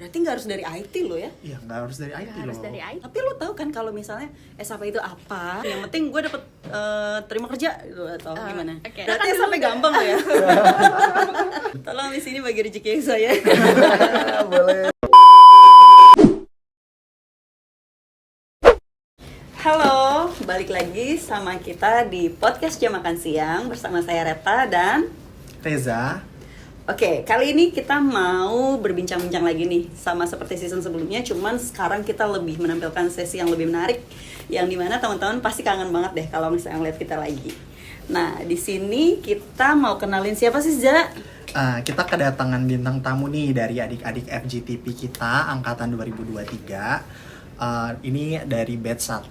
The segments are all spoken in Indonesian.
berarti nggak harus dari IT lo ya? Iya, nggak harus dari IT Harus loh. dari IT. Tapi lo tahu kan kalau misalnya SAP itu apa? Yang penting gue dapet terima kerja gitu atau gimana? Oke. Berarti Kan SAP dulu gampang lo ya? Tolong di sini bagi rezeki saya. Boleh. Halo, balik lagi sama kita di podcast Jam Makan Siang bersama saya Reta dan Reza. Oke, kali ini kita mau berbincang-bincang lagi nih, sama seperti season sebelumnya, cuman sekarang kita lebih menampilkan sesi yang lebih menarik, yang dimana teman-teman pasti kangen banget deh kalau misalnya ngeliat kita lagi. Nah, di sini kita mau kenalin siapa sih, Za? Kita kedatangan bintang tamu nih dari adik-adik FGTP kita angkatan 2023. Ini dari batch 1.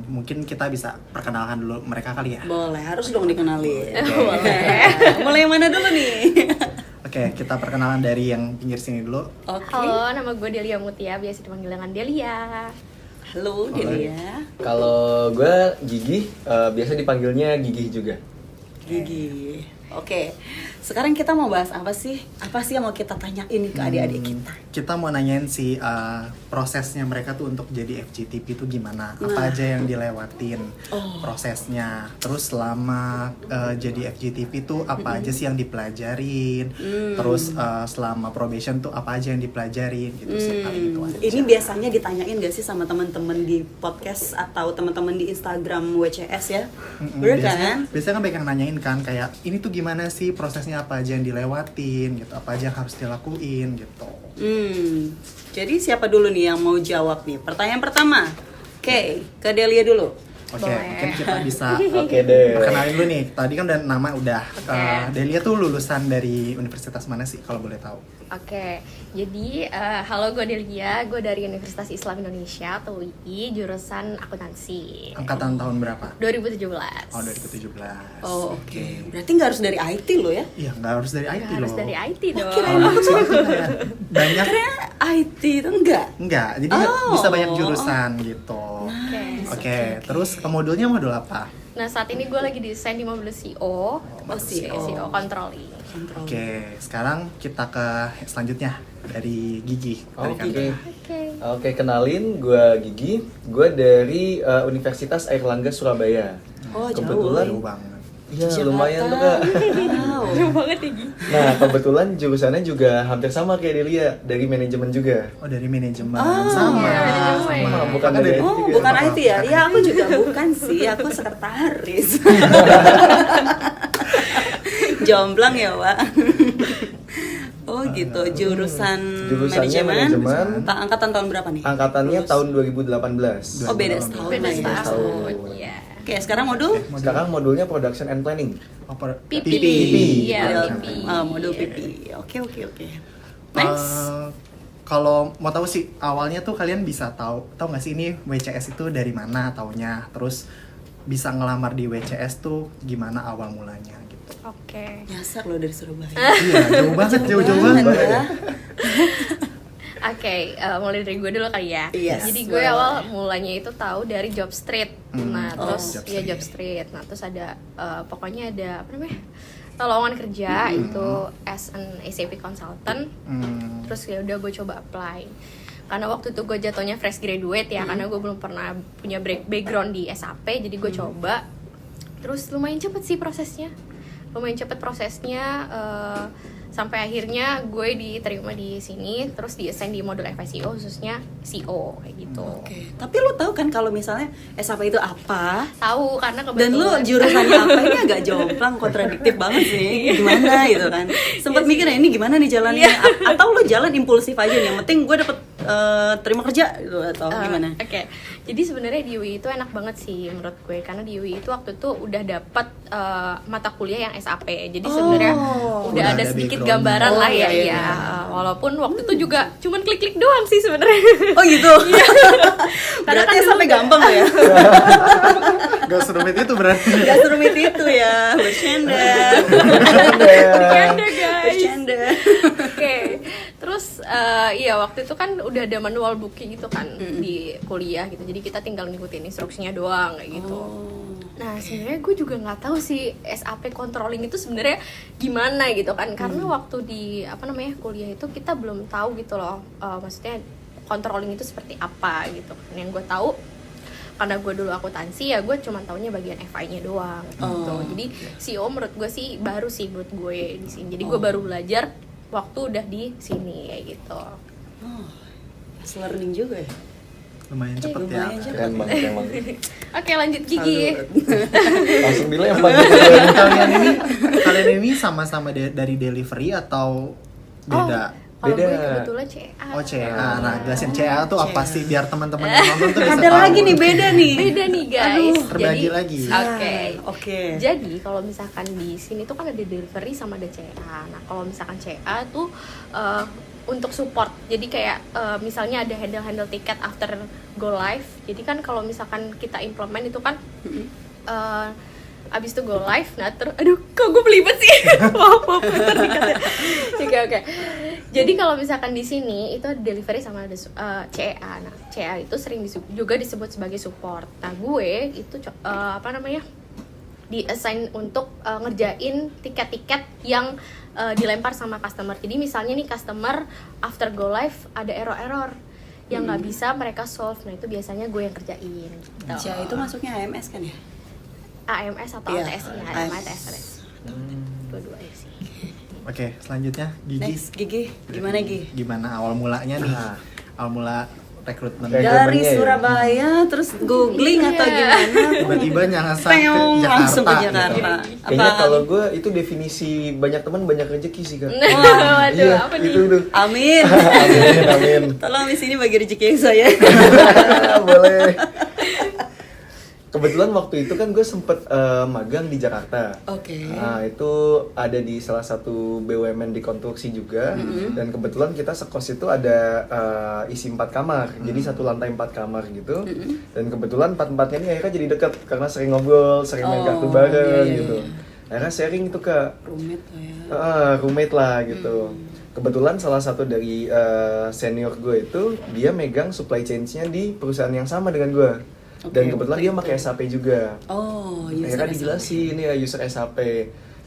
Mungkin kita bisa perkenalkan dulu mereka kali ya. Boleh, harus dong dikenalin. Boleh. Mulai yang mana dulu nih? Oke, kita perkenalan dari yang pinggir sini dulu. Oke. Halo, nama gue Delia Mutia, biasa dipanggil dengan Delia. Halo, Delia. Kalau gue Gigi, biasa dipanggilnya Gigi juga. Gigi. Oke. Sekarang kita mau bahas apa sih? Apa sih yang mau kita tanyain nih ke adik-adik kita? Kita mau nanyain sih prosesnya mereka tuh untuk jadi FGTP itu gimana? Nah. Apa aja yang dilewatin Oh. prosesnya? Terus selama jadi FGTP tuh apa aja sih yang dipelajarin? Terus selama probation tuh apa aja yang dipelajarin gitu sih paling itu aja. Ini biasanya ditanyain gak sih sama teman-teman di podcast atau teman-teman di Instagram WCS ya? Bener kan? Biasanya kan banyak yang nanyain kan kayak ini tuh gimana sih prosesnya, apa aja yang dilewatin gitu, apa aja yang harus dilakuin gitu. Jadi siapa dulu nih yang mau jawab nih? Pertanyaan pertama. Oke, ke Delia dulu. Oke, Boleh. mungkin kita bisa Oke deh. perkenalin dulu nih. Tadi kan udah nama udah. Oke. Delia tuh lulusan dari universitas mana sih kalau boleh tahu? Oke, jadi halo, gue Delia, gue dari Universitas Islam Indonesia atau UI, jurusan akuntansi. Angkatan tahun berapa? 2017. Oh, 2017. Oh, oke. Berarti nggak harus dari IT lo ya? Iya, nggak harus dari IT Nggak harus loh. dari IT dong. Oh, maksudnya tuh kayak banyak. Karena IT itu enggak. Enggak, jadi Oh. bisa banyak jurusan gitu. Oke. Oke, terus modulnya modul apa? Nah, saat ini gue lagi desain di modul CO. CO. CO controlling. Oke, sekarang kita ke selanjutnya dari Gigi. Dari Oke. kantor. Oke, kenalin gue Gigi. Gue dari Universitas Airlangga Surabaya. Oh, jauh. Kebetulan, Jauh banget. iya Jakarta. lumayan tuh kak. Wow. Jauh banget ya, Gi. Nah, kebetulan jurusannya juga hampir sama kayak Delia, dari manajemen juga. Oh, dari manajemen. Oh, sama. iya, manajemen. Sama, bukan Kakak dari Oh, juga. bukan IT ya? Ya, aku juga bukan sih. Aku sekretaris. Jomblang ya, Pak. Oh gitu, Jurusannya manajemen. Angkatan tahun berapa nih? Angkatannya Lulus. tahun 2018. Oh, beda setahun. Beda lah ya. setahun. Iya. Oke, sekarang modul? Sekarang modulnya Production and Planning. PP. PP. Iya, Modul- PP. modul PP. Oke. Next. Kalau mau tahu sih awalnya tuh kalian bisa tahu nggak sih ini WCS itu dari mana taunya, terus bisa ngelamar di WCS tuh gimana awal mulanya gitu. Oke. Nyasar lo dari Surabaya. Iya, jauh banget, jauh banget. ya. Oke, mulai dari gue dulu kali ya. Yes, Jadi gue boleh. awal mulanya itu tahu dari Job Street. Nah, Oh, terus Job ya Street. Job Street. Nah, terus ada pokoknya ada apa namanya? Lowongan kerja itu as an SAP consultant. Terus ya udah gue coba apply. Karena waktu itu gue jatuhnya fresh graduate ya, karena gue belum pernah punya background di SAP, jadi gue coba. Terus lumayan cepet sih prosesnya. Sampai akhirnya gue diterima di sini, terus di-assign di modul FICO khususnya CO kayak gitu. Oke. Tapi lo tahu kan kalau misalnya SAP itu apa? Tahu karena Dan lo kebetulan jurusannya apa? Ini agak jomplang, kontradiktif banget sih. Gimana gitu kan? Sempet mikir ya ini gimana nih jalannya? Atau lo jalan impulsif aja nih? Yang penting gue dapet terima kerja gitu atau gimana? Oke. Jadi sebenarnya di UI itu enak banget sih menurut gue, karena di UI itu waktu itu udah dapat mata kuliah yang SAP. Jadi sebenarnya Oh. udah Udah ada ada sedikit background. gambaran Oh, lah ya. iya, Iya. iya. Walaupun waktu itu juga cuman klik-klik doang sih sebenarnya. Oh gitu. Karena Berarti kan sampai dulu gampang lo ya? Gak serumit itu berarti. Gak serumit itu ya, bercanda. Bercanda guys. Bercanda. Oke, terus iya waktu itu kan udah ada manual booking gitu kan di kuliah gitu, jadi kita tinggal ngikutin instruksinya doang kayak gitu. Nah sebenarnya gue juga nggak tahu sih SAP controlling itu sebenarnya gimana gitu kan, karena waktu di kuliah itu kita belum tahu gitu loh, maksudnya controlling itu seperti apa gitu. Yang gue tahu karena gue dulu akuntansi ya gue cuma taunya bagian FI-nya doang gitu. Jadi CEO menurut gue sih baru sih buat gue di sini. Jadi gue baru belajar waktu udah di sini kayak gitu. Fast learning juga ya. Lumayan cepet ya. Lumayan cepet. Keren banget emang. Oke lanjut Gigi. Langsung dilempar gitu. Kalian ini sama-sama dari delivery atau beda? Kalau gue Beda. kebetulan CA. Oh CA, nah jelasin CA tuh apa sih biar teman-teman yang nonton tuh bisa Ada tahu. lagi nih beda nih. Beda nih guys. Terbagi lagi. Oke. Jadi kalau misalkan di sini tuh kan ada delivery sama ada CA. Nah kalau misalkan CA tuh untuk support. Jadi kayak misalnya ada handle tiket after go live. Jadi kan kalau misalkan kita implement itu kan abis itu go live, nah aduh kok gue belibet sih. Maaf oke. Jadi kalau misalkan di sini itu ada delivery sama ada CA. Nah CA itu sering juga disebut sebagai support. Nah gue itu di-assign untuk ngerjain tiket-tiket yang dilempar sama customer. Jadi misalnya nih customer after go live ada error yang nggak bisa mereka solve. Nah itu biasanya gue yang kerjain gitu. CA itu masuknya AMS kan ya? AMS atau Iya, ATS-nya, ATS. Dua-duanya sih. Oke, selanjutnya Gigi. Next, Gigi, gimana Gigi? Gimana awal mulanya nih? Awal mula rekrutmen. Dari ya? Surabaya, terus googling atau gimana? Tiba-tiba nyasar ke Peong, Jakarta. langsung ke gitu. Jakarta. Kayaknya kalau gue itu definisi banyak teman banyak rezeki sih Kak. Waduh, apa nih? Itu tuh. Amin. Amin. Tolong di sini bagi rezeki yang saya. Boleh. Kebetulan waktu itu kan gue sempet magang di Jakarta. Oke. Nah itu ada di salah satu BUMN di konstruksi juga. Dan kebetulan kita sekos itu ada isi 4 kamar. Jadi satu lantai 4 kamar gitu. Dan kebetulan 4-4-nya ini akhirnya jadi dekat karena sering ngobrol, sering main kartu bareng gitu. Akhirnya sharing itu Kak. Roommate lah gitu. Kebetulan salah satu dari senior gue itu dia megang supply chain-nya di perusahaan yang sama dengan gue. Dan kebetulan dia pakai SAP juga. Akhirnya dijelasin ya user SAP.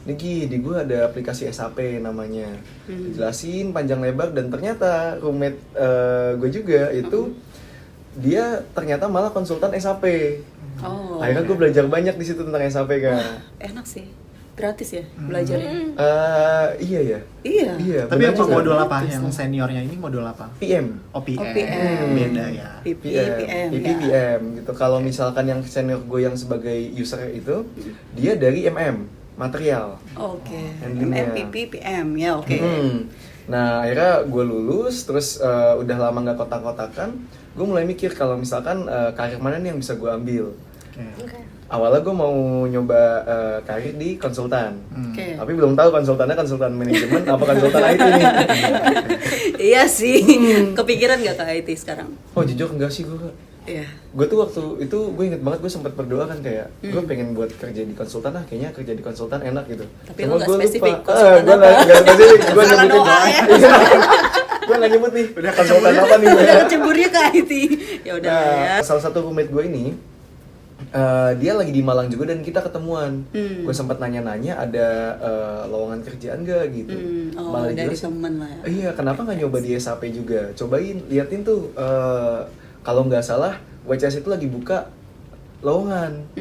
Niki, di gue ada aplikasi SAP namanya. Dijelasin panjang lebar dan ternyata roommate gue juga itu dia ternyata malah konsultan SAP. Akhirnya gue belajar banyak di situ tentang SAP kan. Enak sih. Gratis ya belajarnya? Iya ya. Iya. Tapi benar apa juga. modul apa yang seniornya ini modul apa? PM. Oh, PM. PM. Beda ya. PM. PM gitu. Kalau misalkan yang senior gue yang sebagai user itu dia dari material. Oke. Handlingnya. PP, PM ya oke. Nah akhirnya gue lulus terus udah lama nggak kotak-kotakan, gue mulai mikir kalau misalkan karir mana nih yang bisa gue ambil. Oke. Awalnya gue mau nyoba karir di konsultan, Oke. tapi belum tahu konsultannya konsultan manajemen apa konsultan IT nih. Iya sih. Kepikiran nggak ke IT sekarang? Oh jujur enggak sih gue. Iya. Gue tuh waktu itu gue inget banget gue sempat berdoa kan kayak gue pengen buat kerja di konsultan kayaknya kerja di konsultan enak gitu. Tapi Cuma lo nggak gue spesifik lupa. konsultan Gue apa. nggak spesifik. Gue Salah nyebutin doa ya. Gue nggak nyebut nih. Udah konsultan apa nih? Udah keceburnya ke IT. Ya udah ya. Salah satu roommate gue ini dia lagi di Malang juga dan kita ketemuan. Gue sempat nanya-nanya ada lowongan kerjaan gak gitu. Malah Dari dijelasin, temen lah ya. iya kenapa nggak nyoba di SAP juga? Cobain liatin tuh kalau nggak salah WCS itu lagi buka lowongan.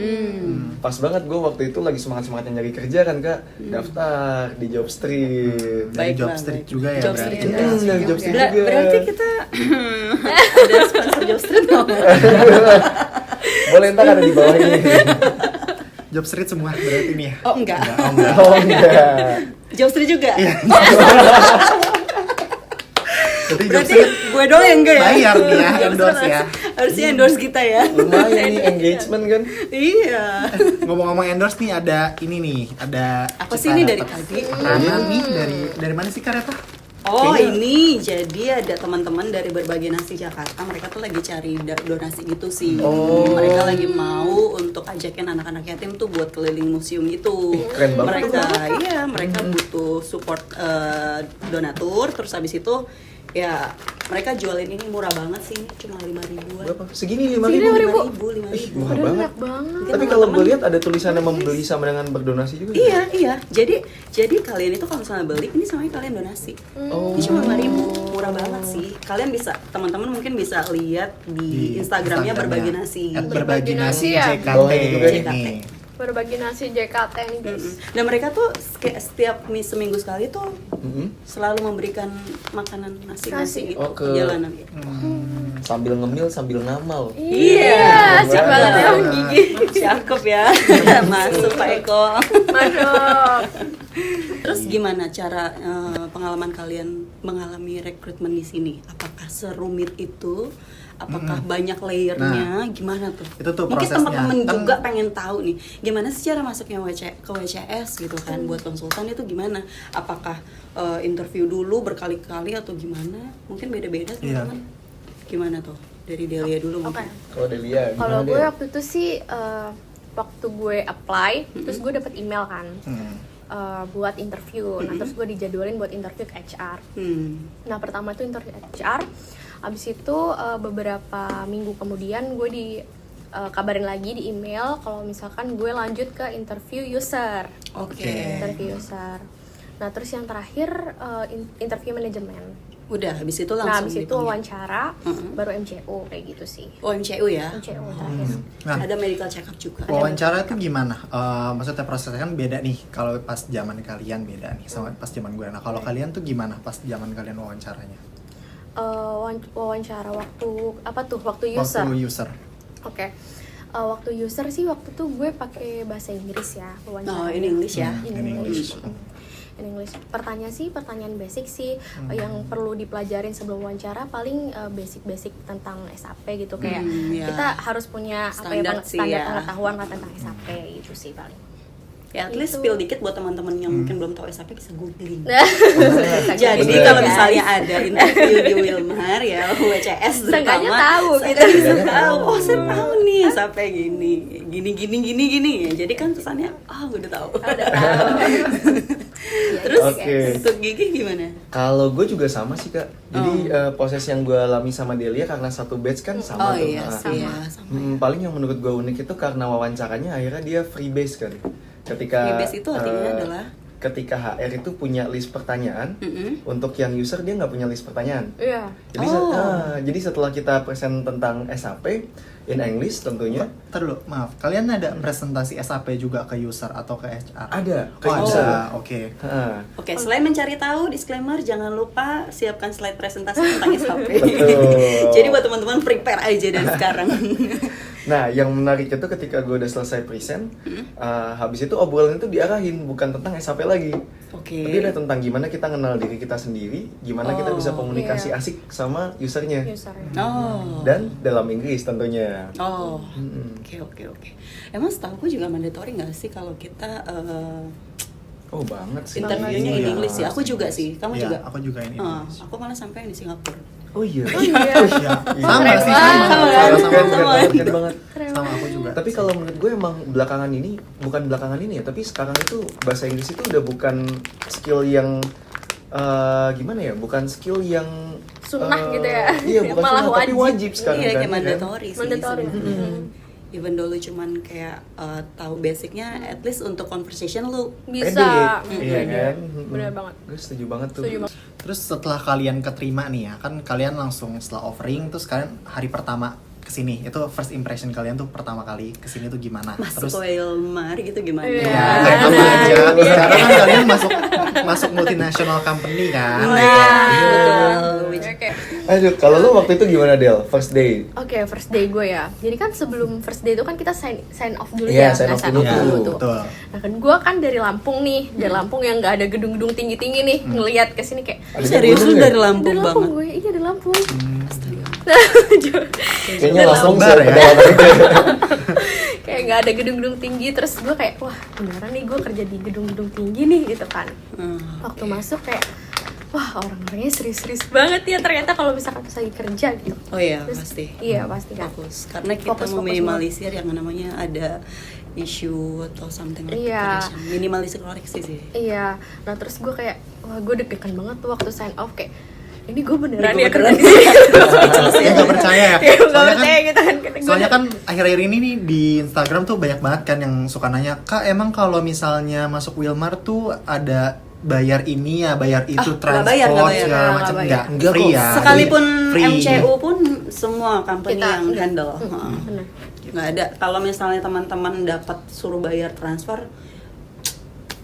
Pas banget gue waktu itu lagi semangatnya nyari kerja kan Kak. Daftar di Jobstreet. Dari Baiklah, Jobstreet baik. juga ya Jobstreet berarti. juga. Dari Jobstreet juga. Berarti kita ada sponsor Jobstreet nggak? Boleh ntar ada di bawah ini. Jobstreet semua berarti nih ya. Oh enggak. Oh enggak. Oh enggak. Jobstreet juga. Berarti Berarti Jobstreet gue doang yang enggak ya? bayar nih ya, Jobstreet endorse ya. Harusnya endorse kita ya. Lumayan nih engagement kan. Iya. Ngomong-ngomong endorse nih ada ini nih, ada Apa kita sih ini dari dapat tadi? keterangan nih dari mana sih Kak Reva? Oh Kayaknya- ini jadi ada teman-teman dari berbagai nasi Jakarta, mereka tuh lagi cari donasi gitu sih. Oh. Mereka lagi mau untuk ajakin anak-anak yatim tuh buat keliling museum gitu. Keren banget Mereka butuh support donatur, terus habis itu Ya mereka jualin ini murah banget sih, ini cuma 5.000-an. Berapa? Segini 5.000. Segini 5.000. Ih, murah Padahal banget. enak banget. Tapi kalau gue lihat ada tulisannya membeli sama dengan berdonasi juga. Iya. Jadi kalian itu kalau misalnya beli, ini sama kalian donasi. Oh. Ini cuma 5.000, murah banget sih. Kalian bisa, teman-teman mungkin bisa lihat di Instagramnya Berbagi Nasi. Berbagi Nasi ya. JKT Oh, ini juga ini. Berbagi Nasi JKT nih guys. Dan mereka tuh kayak setiap seminggu sekali tuh Mm-mm. selalu memberikan makanan nasi gitu Oh, ke jalanan gitu. Sambil ngemil sambil ngamal. Iya, asik banget ya Om Gigi. Cakep ya. Masuk Pak Eko. Masuk. Terus gimana cara pengalaman kalian mengalami rekrutmen di sini? Apakah serumit itu? Apakah banyak layernya? Gimana tuh? Itu tuh Mungkin prosesnya. teman-teman Kan- juga pengen tahu nih, gimana sih cara masuknya ke WCS gitu kan? Buat konsultan itu gimana? Apakah interview dulu berkali-kali atau gimana? Mungkin beda-beda Iya. teman-teman. Gimana tuh? Dari Delia dulu Oke. mungkin. Kalau Delia, Kalau gimana gue Del? waktu itu sih waktu gue apply, terus gue dapet email kan buat interview. Nah terus gue dijadwalin buat interview ke HR. Nah pertama itu interview HR. Abis itu beberapa minggu kemudian gue kabarin lagi di email kalau misalkan gue lanjut ke interview user. Oke. Interview user. Nah terus yang terakhir interview manajemen. Udah, habis itu Nah langsung abis itu dipanggil. wawancara, baru MCO kayak gitu sih. Oh, MCU ya? MCO terakhir. Nah, Ada medical check up juga. wawancara itu gimana? Maksudnya prosesnya kan beda nih. Kalau pas zaman kalian beda nih sama pas zaman gue. Nah kalau kalian tuh gimana pas zaman kalian wawancaranya? Wawancara waktu apa tuh? Waktu user. Waktu user. Oke. Waktu user sih waktu itu gue pakai bahasa Inggris ya wawancara. Oh, in English ya? In In English. English. In English. Pertanyaan basic sih yang perlu dipelajarin sebelum wawancara paling basic tentang SAP gitu kayak ya. kita harus punya Standar sih standar ya. pengetahuan lah tentang SAP gitu sih paling. Ya, at least Itu. spill dikit buat teman-teman yang mungkin belum tahu SAP bisa googling. Bisa Jadi gitu, kalau guys. misalnya ada interview di Wilmar ya, WCS Seenggaknya terutama, tahu gitu. saya bisa tahu. Oh, saya tahu nih SAP gini. Ya, jadi kan kesannya, udah tahu. Udah tahu. Terus Oke. untuk Gigi gimana? Kalau gue juga sama sih kak. Jadi proses yang gue alami sama Delia karena satu batch kan sama Oh tuh. iya, Nah, sama. paling yang menurut gue unik itu karena wawancaranya akhirnya dia free base kan. Ketika Freebase itu artinya adalah? ketika HR itu punya list pertanyaan, Mm-mm. untuk yang user dia nggak punya list pertanyaan. Iya. Jadi, jadi setelah kita present tentang SAP in English tentunya Ntar dulu, maaf. Kalian ada presentasi SAP juga ke user atau ke HR? ada ke Oh, user. ada. Oke. Ah, Oke, selain mencari tahu, disclaimer jangan lupa siapkan slide presentasi tentang SAP. Betul. Jadi buat teman-teman prepare aja dari sekarang. Nah, yang menarik itu ketika gue udah selesai present, habis itu obrolan itu diarahin bukan tentang SAP lagi. Oke. Tapi udah tentang gimana kita kenal diri kita sendiri, gimana kita bisa komunikasi iya. asik sama usernya. Usernya. Oh. Dan dalam Inggris tentunya. Oh. Mm-mm. Oke. Emang setahu juga mandatory nggak sih kalau kita Oh banget sih. interviewnya in Iya. English ya? Aku juga sih. Kamu Iya, juga? aku juga ini. Aku malah sampai di Singapura. Oh iya. Oh iya. Iya. Sama Keren sih, banget. sama Keren sama. banget, keren banget. Sama aku juga. Tapi kalau menurut gue emang belakangan ini, bukan belakangan ini ya, tapi sekarang itu bahasa Inggris itu udah bukan skill yang gimana ya, bukan skill yang Sunnah gitu ya. Iya, bukan Malah sunnah, tapi wajib. wajib sekarang Iya, kan, kayak ya kan? mandatory sih. Mandatory. sebenarnya. Even though lu cuman kayak tahu basicnya, at least untuk conversation lu Bisa. Pede, iya kan? Bener banget. Gue setuju banget tuh. Setuju banget. Terus setelah kalian keterima nih ya, kan kalian langsung setelah offering, terus kalian hari pertama kesini, itu first impression kalian tuh pertama kali kesini tuh gimana? masuk Terus ke Wilmar gitu gimana? Iya. ya kayak apa aja. Sekarang kan kalian masuk multinational company kan? Betul. Oke. Aduh, kalau lu waktu itu gimana Del? First day? Oke, first day gue ya. Jadi kan sebelum first day itu kan kita sign off dulu Iya, ya. sign Nah, off dulu tuh. betul. Nah kan gue kan dari Lampung nih, dari Lampung yang nggak ada gedung-gedung tinggi-tinggi nih, ngelihat ke sini kayak Ada Serius gunung lu ya? dari Lampung dari Lampung banget? gue, iya dari Lampung. Kayaknya Dari langsung Lambar ya? Kayak nggak ada gedung-gedung tinggi, terus gue kayak wah beneran nih gue kerja di gedung-gedung tinggi nih gitu kan. Waktu masuk kayak wah orang-orangnya serius-serius banget ya ternyata kalau misalkan pas lagi kerja gitu. Oh iya, Terus, pasti. Iya pasti kan. Fokus. Karena kita Fokus meminimalisir yang namanya ada isu atau something like Iya. that. Minimalisir koreksi sih. Iya, nah terus gue kayak, wah gue deg-degan banget tuh waktu sign off kayak ini gue beneran Ini ya gua kerja beneran. di sini. Ya nggak percaya ya. Kayak nggak Soalnya kan, percaya gitu kan. Gua- soalnya kan akhir-akhir ini nih di Instagram tuh banyak banget kan yang suka nanya, Kak emang kalau misalnya masuk Wilmar tuh ada bayar ini ya, bayar itu, nggak transport bayar, nggak bayar. segala Nggak macam, bayar. nggak Nggak free kok. ya. Sekalipun Free. MCU pun semua company Kita- yang handle. Bener. Nggak ada. Kalau misalnya teman-teman dapat suruh bayar transfer,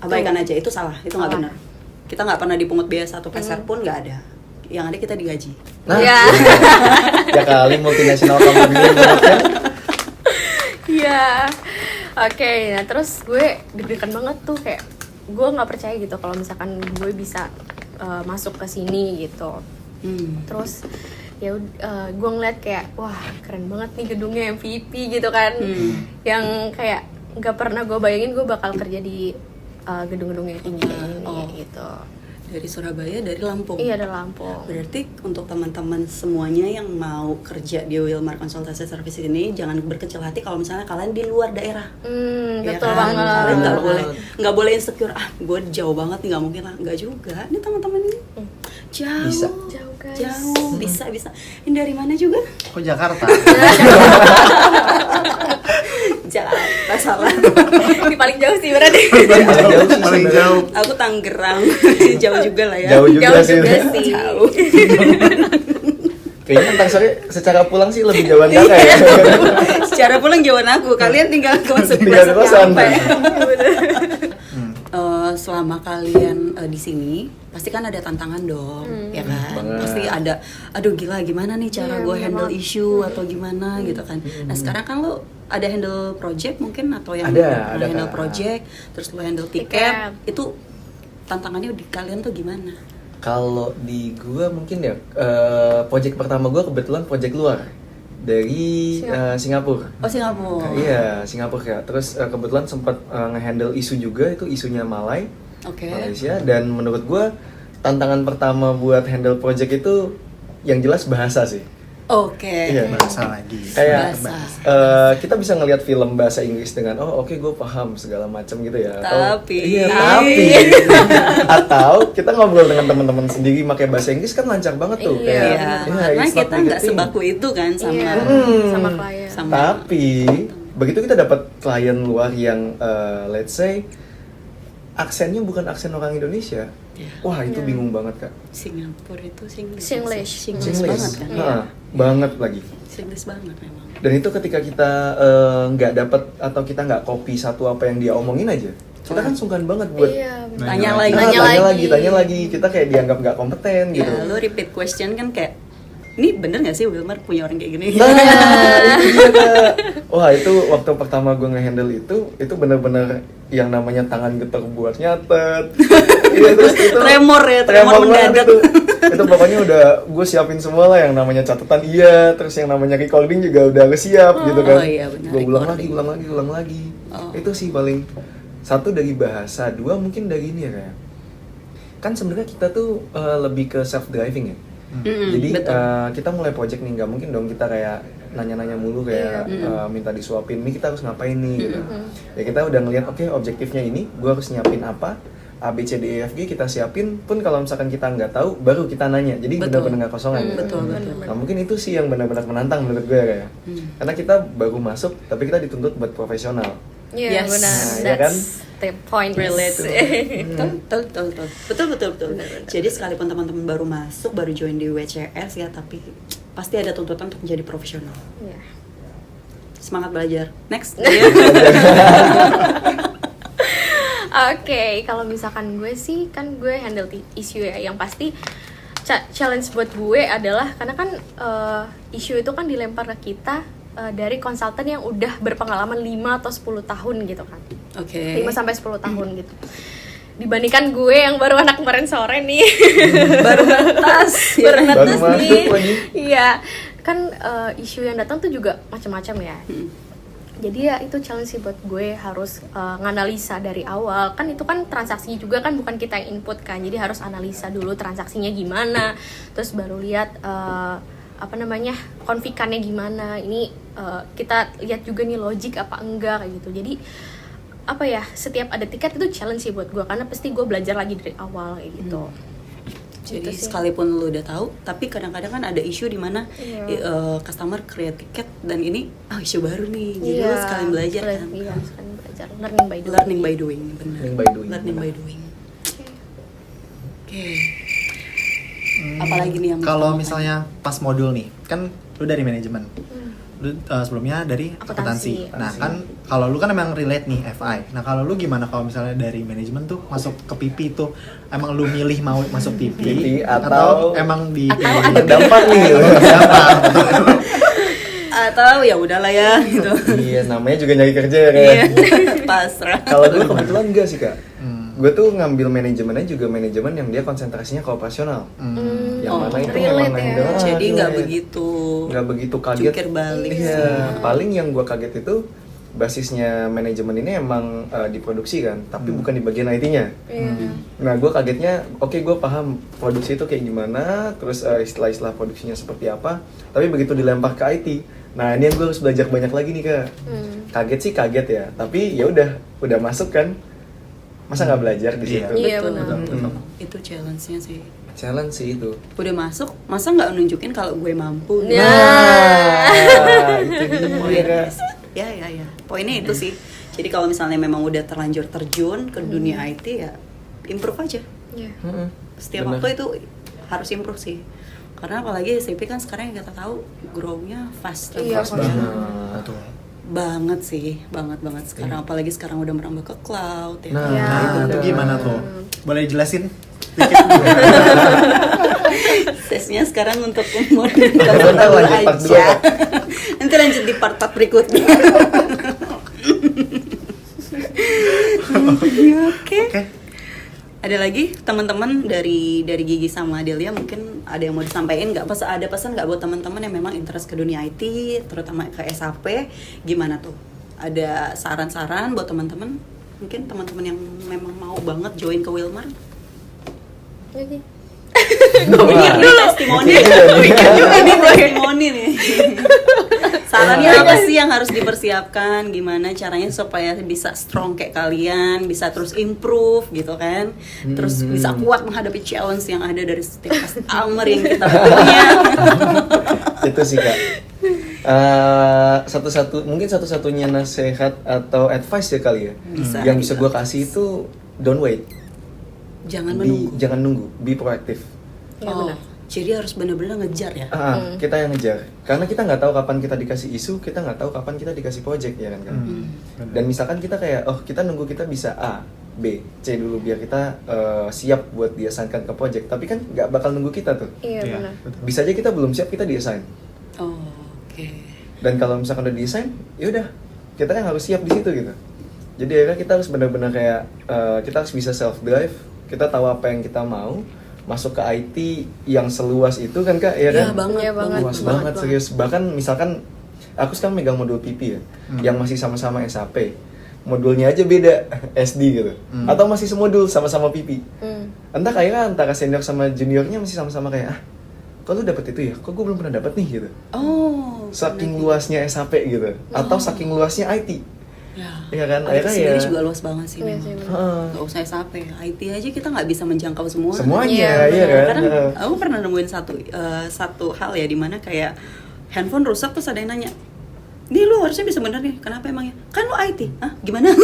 abaikan aja, itu salah, itu nggak Salah. benar. Kita nggak pernah dipungut biaya satu peser pun, nggak ada. Yang ada kita digaji. Nah, Iya. ya kali multinasional company yang banget kan. Iya. Oke, nah terus gue deg-degan banget tuh kayak gue nggak percaya gitu kalau misalkan gue bisa masuk ke sini gitu. Terus ya gue ngeliat kayak wah keren banget nih gedungnya MVP gitu kan, yang kayak nggak pernah gue bayangin gue bakal kerja di gedung-gedung yang tinggi kayak ini gitu. Dari Surabaya, dari Lampung. Iya, ada Lampung. Berarti untuk teman-teman semuanya yang mau kerja di Wilmar Konsultasi Service ini, jangan berkecil hati kalau misalnya kalian di luar daerah. Ya Betul kan? banget. Kalian nggak Bener boleh banget. nggak boleh insecure. Gue jauh banget nih, nggak mungkin lah. Nggak juga. Ini teman-teman ini jauh. Bisa. Jauh guys. Jauh. Bisa. Ini dari mana juga? Kok Jakarta? Jakarta salah. Ini paling jauh sih berarti. Jauh sih Paling sebenarnya. jauh. Aku Tangerang. Jauh juga lah ya. Jauh juga Jauh sih. juga sih. Jauh. Kayaknya ntar sore secara pulang sih lebih jauhan kakak ya. Secara pulang jauhan aku. Kalian tinggal ke masuk Tinggal ke kosan. Selama kalian di sini pasti kan ada tantangan dong, ya kan? Banget. Pasti ada, aduh gila gimana nih cara Iya, gue bener handle banget. isu atau gimana gitu kan? Nah sekarang kan lo ada handle project mungkin atau yang Ada, pernah handle Kak. project, terus lo handle Tiket. tiket, itu tantangannya di kalian tuh gimana? Kalau di gua mungkin ya project pertama gua kebetulan project luar dari Singapura. Oh Singapura. Iya, Singapura ya. Terus kebetulan sempat ngehandle isu juga, itu isunya Malay, Oke. Malaysia. Dan menurut gua tantangan pertama buat handle project itu yang jelas bahasa sih. Oke. Iya. Bahasa lagi. Kayak Bahasa. kita bisa ngelihat film bahasa Inggris dengan oke gue paham segala macam gitu ya. Tapi. Atau kita ngobrol dengan teman-teman sendiri pakai bahasa Inggris kan lancar banget tuh. Iya, Kayak, Iya. "Yeah, Karena it's not kita nggak negative." sebaku itu kan sama. Iya, sama klien. Sama. Tapi begitu kita dapat klien luar yang let's say aksennya bukan aksen orang Indonesia, wah itu bingung banget kak. Singapura itu Singlish. Singlish. Singlish banget kan. Nah, banget lagi. Singlish banget memang. Dan itu ketika kita nggak dapat atau kita nggak copy satu apa yang dia omongin aja, kita kan sungkan banget buat Iya, bener. Tanya Nah, lagi. tanya lagi, kita kayak dianggap nggak kompeten gitu. Ya, lo repeat question kan kayak, ini bener gak sih Wilmar punya orang kayak gini? Nah, itu dia Kak. Wah itu waktu pertama gue ngehandle itu bener-bener yang namanya tangan getar buat nyatet. Iya, terus itu Tremor ya, tremor banget mendadak. itu pokoknya udah gue siapin semua lah, yang namanya catatan iya, terus yang namanya recording juga udah siap gitu kan. Oh iya, benar, Gue ulang recording. lagi. Oh. Itu sih paling satu dari bahasa, dua mungkin dari ini ya kayak. Kan sebenarnya kita tuh lebih ke self driving ya. Jadi betul. kita mulai project nih, nggak mungkin dong kita kayak nanya-nanya mulu kayak minta disuapin nih kita harus ngapain nih gitu. Ya kita udah ngeliat oke, objektifnya ini, gue harus nyiapin apa, A B C D E F G kita siapin. Pun kalau misalkan kita nggak tahu, baru kita nanya. Jadi Betul. benar-benar nggak kosongan. gitu. Betul. Nah mungkin itu sih yang benar-benar menantang menurut gue kayak. Karena kita baru masuk, tapi kita dituntut buat profesional. Iya, Yes. benar. Nah, ya kan? That's the point. Relate. Betul. Jadi sekalipun teman-teman baru masuk, baru join di WCS ya, tapi pasti ada tuntutan untuk menjadi profesional. Iya. Semangat belajar. Next. Oke, kalau misalkan gue sih kan gue handle isu ya, yang pasti challenge buat gue adalah karena kan isu itu kan dilempar ke kita dari konsultan yang udah berpengalaman 5 atau 10 tahun gitu kan. Oke. 5 sampai 10 tahun gitu. Dibandingkan gue yang baru anak kemarin sore nih. Baru netas. baru Baru netas masuk nih. lagi. Iya, kan isu yang datang tuh juga macam-macam ya. Jadi ya itu challenge sih buat gue, harus nganalisa dari awal. Kan itu kan transaksi juga kan, bukan kita yang input kan. Jadi harus analisa dulu transaksinya gimana, terus baru lihat konfikannya gimana. Ini kita lihat juga nih logik apa enggak kayak gitu. Jadi apa ya, setiap ada tiket itu challenge sih buat gue, karena pasti gue belajar lagi dari awal kayak gitu. Jadi Gitu sih. sekalipun lu udah tahu, tapi kadang-kadang kan ada isu di mana customer create tiket dan ini isu baru nih. Jadi lu sekalian belajar kan. Iya, sekalian belajar. Learning by doing. Learning by doing, benar. Learning by doing. Learning by doing. Oke. Apalagi nih yang Kalau mau misalnya pas modul nih, kan lu dari manajemen. Lu sebelumnya dari akuntansi. Akuntansi. Nah, kan kalau lu kan emang relate nih FI. Nah, kalau lu gimana kalau misalnya dari manajemen tuh masuk ke PP tuh emang lu milih mau masuk PP, PP atau atau emang di Terdampak nih. atau ya udahlah ya gitu. Iya, namanya juga nyari kerja ya kan. Iya. Pasrah. Kalau gue kebetulan enggak sih kak. Hmm. Gue tuh ngambil manajemennya juga manajemen yang dia konsentrasinya ke operasional. Yang mana itu relate memang ya. Jadi nggak relate. begitu Nggak begitu kaget. jungkir balik. Iya, paling yang gue kaget itu basisnya manajemen ini emang diproduksi kan, tapi bukan di bagian IT-nya. Iya. Nah, gue kagetnya, oke gue paham produksi itu kayak gimana, terus istilah-istilah produksinya seperti apa, tapi begitu dilempar ke IT, nah ini yang gue harus belajar banyak lagi nih kak. Kaget sih kaget ya, tapi ya udah masuk kan, masa nggak belajar di Iya. situ? Iya, Betul, benar. betul. Itu challenge-nya sih. Challenge sih itu. Udah masuk, masa nggak nunjukin kalau gue mampu? Ya. Nah, itu dia kak. Ya. Poinnya itu sih. Jadi kalau misalnya memang udah terlanjur terjun ke dunia IT ya improve aja. Iya. Setiap Bener. waktu itu harus improve sih. Karena apalagi SAP kan sekarang yang kita tahu grow-nya fast dan Iya, fast fast. Betul. banget sih, banget sekarang. Apalagi sekarang udah merambah ke cloud ya. Nah, Ya. Nah, itu bener. gimana tuh? Boleh jelasin? Sesnya sekarang untuk modern Kita dulu lanjut part dua, aja. Kak. Nanti lanjut di part-part berikutnya. Oke. Oke. Ada lagi teman-teman dari Gigi sama Delia mungkin ada yang mau disampaikan nggak? Pas ada pesan nggak buat teman-teman yang memang interest ke dunia IT, terutama ke SAP, gimana tuh? Ada saran-saran buat teman-teman? Mungkin teman-teman yang memang mau banget join ke Wilmar? Jadi. Ini testimoni, ini testimoni nih. Sarannya apa sih yang harus dipersiapkan? Gimana caranya supaya bisa strong kayak kalian, bisa terus improve gitu kan? Terus bisa kuat menghadapi challenge yang ada dari setiap customer yang kita punya. Itu sih kak. Mungkin satu-satunya nasihat atau advice ya kali ya. Yang bisa gue kasih itu don't wait. Jangan menunggu. Jangan nunggu, be proaktif. Ya, Oh, benar. jadi harus benar-benar ngejar ya. Kita yang ngejar, karena kita nggak tahu kapan kita dikasih isu, kita nggak tahu kapan kita dikasih project ya kan. Dan misalkan kita kayak, kita nunggu kita bisa A, B, C dulu biar kita siap buat diasankan ke project, tapi kan nggak bakal nunggu kita tuh. Iya, Iya, benar. betul. Bisa aja kita belum siap kita diassign. Oh, oke. Dan kalau misalkan udah desain, ya udah kita kan harus siap di situ gitu. Jadi ya kan kita harus benar-benar kayak kita harus bisa self drive, kita tahu apa yang kita mau, masuk ke IT yang seluas itu kan kak, ya Iya kan? banget, Iya, banget. Luas banget serius. Bahkan misalkan aku sekarang megang modul PP ya, yang masih sama-sama SAP. Modulnya aja beda SD gitu. Atau masih semodul sama-sama PP. Entah kayak antara senior sama juniornya masih sama-sama kayak kok lu dapet itu ya? Kok gue belum pernah dapet nih gitu. Oh, Saking luasnya SAP gitu. Atau saking luasnya IT. ya. Iya kan? IT Akhirnya sendiri ya. juga luas banget sih. Iya memang. sih, benar. Heeh. Gak usah SAP, IT aja kita nggak bisa menjangkau semua. Semuanya, Iya, iya benar. kan? Kadang Heeh. aku pernah nemuin satu hal ya, dimana kayak handphone rusak terus ada yang nanya, "Nih lu harusnya bisa bener nih, kenapa emangnya? Kan lu IT." Hah? Gimana?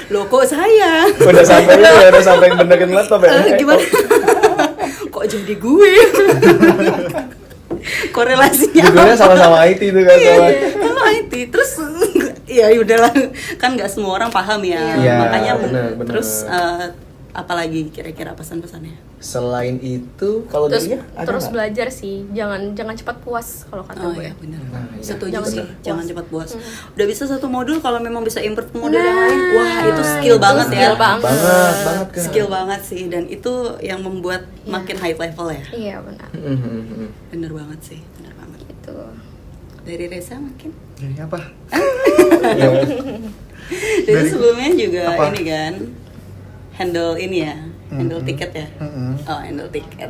Loh kok saya? Udah sampai benerin laptop ya. Gimana? Kok jadi gue? Korelasinya Judulnya apa? sama-sama IT itu kan sama. Kan lu IT, terus ya udahlah, kan nggak semua orang paham ya. Iya, Makanya benar. terus apalagi kira-kira pesan-pesannya? Selain itu, kalau Terus dirinya ada terus nggak? belajar sih. Jangan cepat puas kalau kata Oh gue. iya benar. Nah, iya. Setuju Jangan sih. cepat puas. Jangan cepat puas. Udah bisa satu modul, kalau memang bisa improve ke modul yang Nah, lain, wah itu skill itu banget ya. skill banget. Banget kan. Skill banget sih, dan itu yang membuat makin high level ya. Iya, benar. Bener banget sih, bener banget. Itu. Dari Reza mungkin. Jadi apa? Reza sebelumnya juga Apa? ini kan handle ini ya, handle tiket ya. Mm-mm. Oh, handle tiket.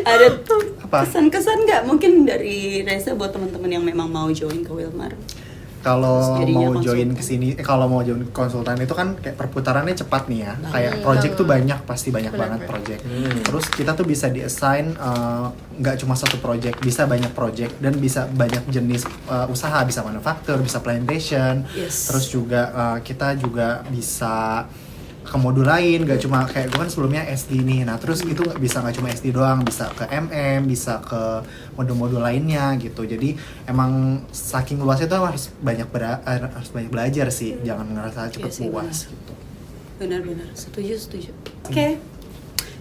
Ada Apa? kesan-kesan nggak mungkin dari Reza buat teman-teman yang memang mau join ke Wilmar? kalau Jadinya mau join konsultan. ke sini, kalau mau join konsultan itu kan kayak perputarannya cepat nih ya. Kayak project tuh banyak, pasti banyak banget project. Terus kita tuh bisa di-assign nggak cuma satu project, bisa banyak project dan bisa banyak jenis usaha, bisa manufaktur, bisa plantation. Yes. Terus juga kita juga bisa ke modul lain, gak cuma kayak gue kan sebelumnya SD nih, nah terus itu nggak cuma SD doang, bisa ke bisa ke modul-modul lainnya gitu. Jadi emang saking luasnya tuh harus banyak belajar sih, jangan ngerasa cepet Iya sih, puas gitu. Benar-benar, setuju. Oke,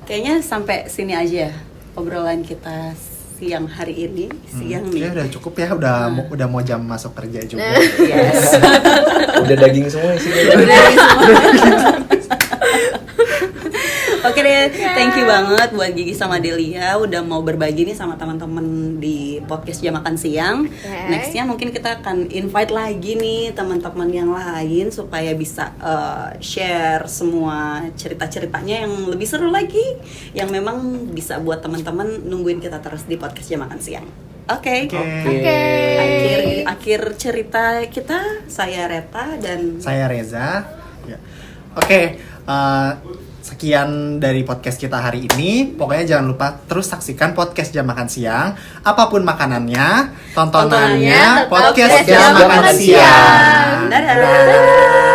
kayaknya sampai sini aja ya obrolan kita siang hari ini, siang nih. Ya udah cukup ya, udah mau jam masuk kerja juga. Yes. Udah daging semua isinya. Oke deh, thank you banget buat Gigi sama Delia udah mau berbagi nih sama teman-teman di podcast Jam Makan Siang. Nextnya mungkin kita akan invite lagi nih teman-teman yang lain supaya bisa share semua cerita-ceritanya yang lebih seru lagi, yang memang bisa buat teman-teman nungguin kita terus di podcast Jam Makan Siang. Oke. Akhir cerita kita, saya Reta dan Saya Reza. Ya. Oke, sekian dari podcast kita hari ini. Pokoknya jangan lupa terus saksikan podcast Jam Makan Siang. Apapun makanannya, tontonannya, podcast Jam Makan Siang. Dadah.